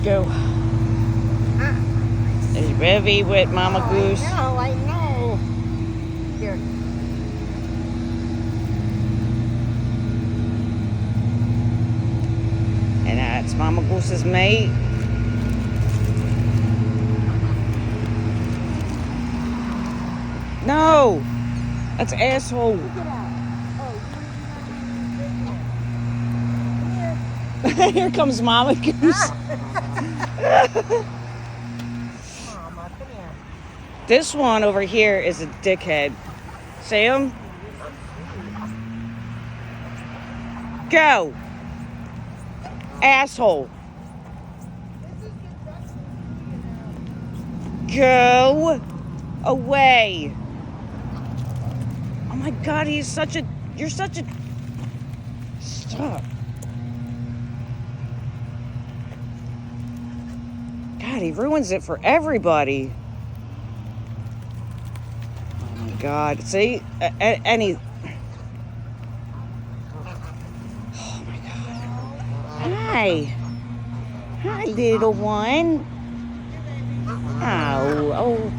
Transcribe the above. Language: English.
Go. There's Bevy with Mama Goose. I know. Here. And that's Mama Goose's mate. No! That's asshole. Here comes Mama Goose. Mama, come here. This one over here is a dickhead. See him? Go! Asshole. Go away. Oh my God, you're such a... Stop. God, he ruins it for everybody. Oh my God. See? Any... Oh my God. Hi. Hi, little one. Oh,